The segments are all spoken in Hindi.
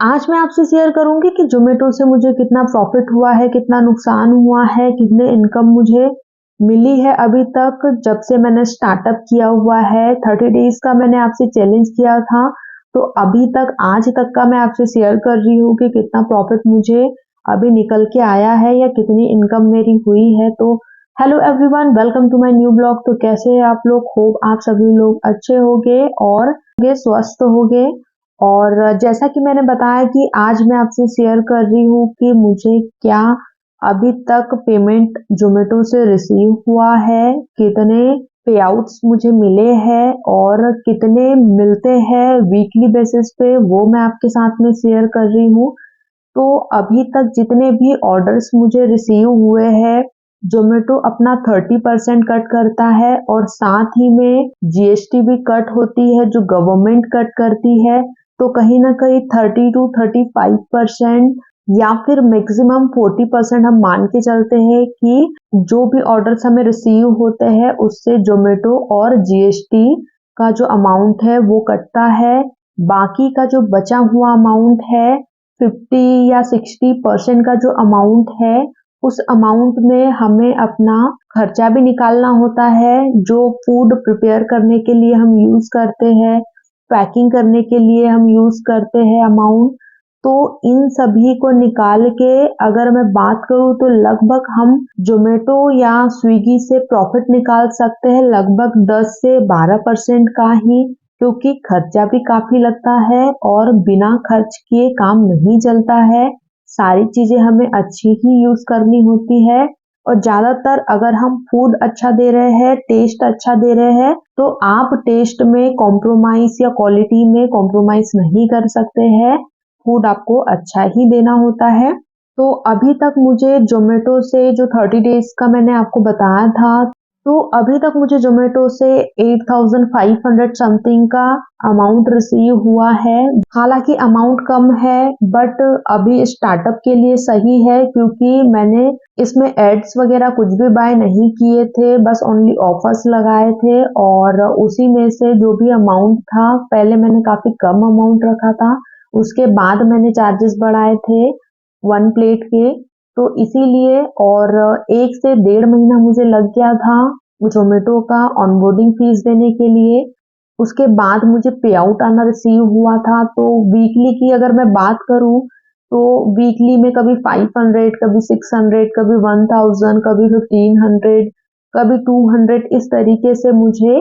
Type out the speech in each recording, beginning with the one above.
आज मैं आपसे शेयर करूंगी कि ज़ोमैटो से मुझे कितना प्रॉफिट हुआ है, कितना नुकसान हुआ है, कितने इनकम मुझे मिली है अभी तक जब से मैंने स्टार्टअप किया हुआ है। 30 डेज का मैंने आपसे चैलेंज किया था, तो अभी तक आज तक का मैं आपसे शेयर कर रही हूँ कि कितना प्रॉफिट मुझे अभी निकल के आया है या कितनी इनकम मेरी हुई है। तो hello everyone, welcome to my new blog. तो कैसे हैं आप लोग? होप आप सभी लोग अच्छे होंगे और स्वस्थ होंगे। और जैसा कि मैंने बताया कि आज मैं आपसे शेयर कर रही हूँ कि मुझे क्या अभी तक पेमेंट ज़ोमैटो से रिसीव हुआ है, कितने पे आउट्स मुझे मिले हैं और कितने मिलते हैं वीकली बेसिस पे, वो मैं आपके साथ में शेयर कर रही हूँ। तो अभी तक जितने भी ऑर्डर्स मुझे रिसीव हुए हैं, ज़ोमैटो अपना 30% कट करता है और साथ ही में जीएसटी भी कट होती है जो गवर्नमेंट कट करती है। तो कहीं ना कहीं 30 to 35% या फिर मैक्सिमम 40% हम मान के चलते हैं कि जो भी ऑर्डर्स हमें रिसीव होते हैं उससे ज़ोमैटो और जीएसटी का जो अमाउंट है वो कटता है। बाकी का जो बचा हुआ अमाउंट है 50 या 60% का जो अमाउंट है, उस अमाउंट में हमें अपना खर्चा भी निकालना होता है। जो फूड प्रिपेयर करने के लिए हम यूज करते हैं, पैकिंग करने के लिए हम यूज करते हैं अमाउंट। तो इन सभी को निकाल के अगर मैं बात करूँ तो लगभग हम जोमेटो या स्विगी से प्रॉफिट निकाल सकते हैं लगभग 10 से 12% का ही, क्योंकि खर्चा भी काफी लगता है और बिना खर्च किए काम नहीं चलता है। सारी चीजें हमें अच्छी ही यूज करनी होती है और ज्यादातर अगर हम फूड अच्छा दे रहे हैं, टेस्ट अच्छा दे रहे हैं, तो आप टेस्ट में कॉम्प्रोमाइज या क्वालिटी में कॉम्प्रोमाइज नहीं कर सकते हैं। फूड आपको अच्छा ही देना होता है। तो अभी तक मुझे जोमेटो से जो 30 डेज का मैंने आपको बताया था, तो अभी तक मुझे जोमेटो से 8500 समथिंग का अमाउंट रिसीव हुआ है। हालांकि अमाउंट कम है बट अभी स्टार्टअप के लिए सही है, क्योंकि मैंने इसमें एड्स वगैरह कुछ भी बाय नहीं किए थे, बस ओनली ऑफर्स लगाए थे और उसी में से जो भी अमाउंट था, पहले मैंने काफी कम अमाउंट रखा था, उसके बाद मैंने चार्जेस बढ़ाए थे 1 प्लेट के। तो इसीलिए और 1 से 1.5 महीना मुझे लग गया था ज़ोमैटो का ऑनबोर्डिंग फीस देने के लिए। उसके बाद मुझे पे आउट आना रिसीव हुआ था। तो वीकली की अगर मैं बात करूं तो वीकली में कभी 500, कभी 600, कभी 1000, कभी 1500, कभी 200, इस तरीके से मुझे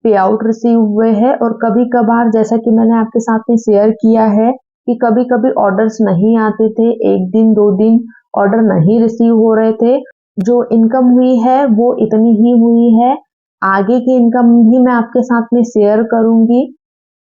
पे आउट रिसीव हुए हैं। और कभी कभार जैसा कि मैंने आपके साथ में शेयर किया है कि कभी कभी ऑर्डर्स नहीं आते थे, 1 दिन 2 दिन ऑर्डर नहीं रिसीव हो रहे थे। जो इनकम हुई है वो इतनी ही हुई है। आगे की इनकम भी मैं आपके साथ में शेयर करूंगी।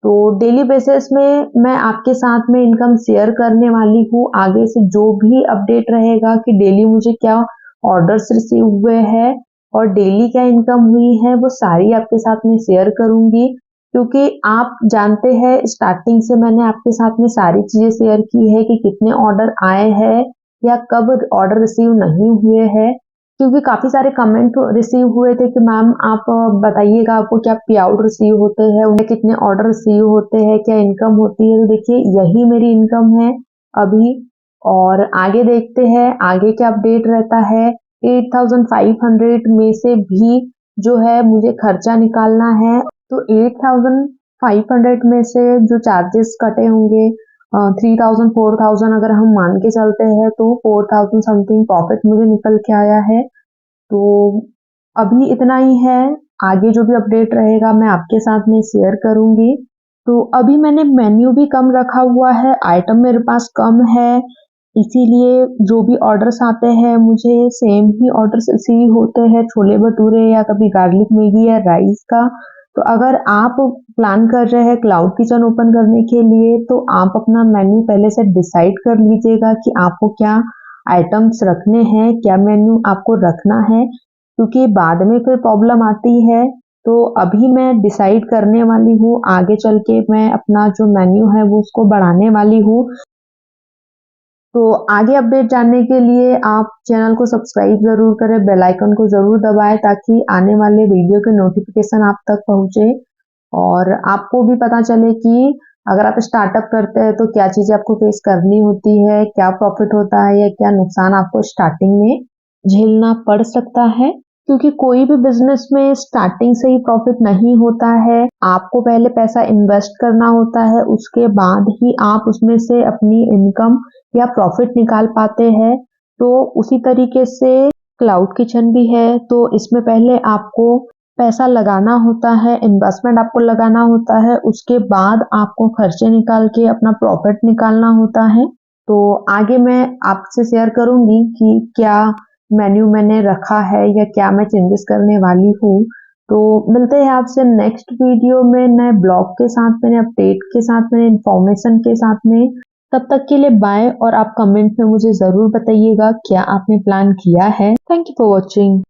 तो डेली बेसिस में मैं आपके साथ में इनकम शेयर करने वाली हूँ। आगे से जो भी अपडेट रहेगा कि डेली मुझे क्या ऑर्डर्स रिसीव हुए हैं और डेली क्या इनकम हुई है, वो सारी आपके साथ में शेयर करूंगी। क्योंकि आप जानते हैं स्टार्टिंग से मैंने आपके साथ में सारी चीजें शेयर की है कि कितने ऑर्डर आए हैं या कब ऑर्डर रिसीव नहीं हुए हैं। क्योंकि काफी सारे कमेंट रिसीव हुए थे कि मैम आप बताइएगा आपको क्या पे आउट रिसीव होते हैं, उन्हें कितने ऑर्डर रिसीव होते हैं, क्या इनकम होती है। तो देखिए यही मेरी इनकम है अभी। और आगे देखते हैं आगे क्या अपडेट रहता है। 8500 में से भी जो है मुझे खर्चा निकालना है। तो 8500 में से जो चार्जेस कटे होंगे 3000 4000 अगर हम मान के चलते हैं, तो 4000 समथिंग प्रॉफिट मुझे निकल के आया है। तो अभी इतना ही है। आगे जो भी अपडेट रहेगा मैं आपके साथ में शेयर करूंगी। तो अभी मैंने मेन्यू भी कम रखा हुआ है, आइटम मेरे पास कम है, इसीलिए जो भी ऑर्डर्स आते हैं मुझे सेम ही ऑर्डर्स रिसीव होते हैं, छोले भटूरे या कभी गार्लिक मैगी या राइस का। तो अगर आप प्लान कर रहे हैं क्लाउड किचन ओपन करने के लिए, तो आप अपना मेन्यू पहले से डिसाइड कर लीजिएगा कि आपको क्या आइटम्स रखने हैं, क्या मेन्यू आपको रखना है, क्योंकि बाद में फिर प्रॉब्लम आती है। तो अभी मैं डिसाइड करने वाली हूँ, आगे चल के मैं अपना जो मेन्यू है वो उसको बढ़ाने वाली हूँ। तो आगे अपडेट जानने के लिए आप चैनल को सब्सक्राइब जरूर करें, बेल आइकन को जरूर दबाएं ताकि आने वाले वीडियो के नोटिफिकेशन आप तक पहुंचे और आपको भी पता चले कि अगर आप स्टार्टअप करते हैं तो क्या चीज़ें आपको फेस करनी होती है, क्या प्रॉफिट होता है या क्या नुकसान आपको स्टार्टिंग में झेलना पड़ सकता है। क्योंकि कोई भी बिजनेस में स्टार्टिंग से ही प्रॉफिट नहीं होता है, आपको पहले पैसा इन्वेस्ट करना होता है, उसके बाद ही आप उसमें से अपनी इनकम या प्रॉफिट निकाल पाते हैं। तो उसी तरीके से क्लाउड किचन भी है, तो इसमें पहले आपको पैसा लगाना होता है, इन्वेस्टमेंट आपको लगाना होता है, उसके बाद आपको खर्चे निकाल के अपना प्रॉफिट निकालना होता है। तो आगे मैं आपसे शेयर करूंगी कि क्या मेन्यू मैंने रखा है या क्या मैं चेंजेस करने वाली हूँ। तो मिलते हैं आपसे नेक्स्ट वीडियो में नए ब्लॉग के साथ में, नए अपडेट के साथ में, इंफॉर्मेशन के साथ में। तब तक के लिए बाय, और आप कमेंट में मुझे ज़रूर बताइएगा क्या आपने प्लान किया है। Thank you for watching.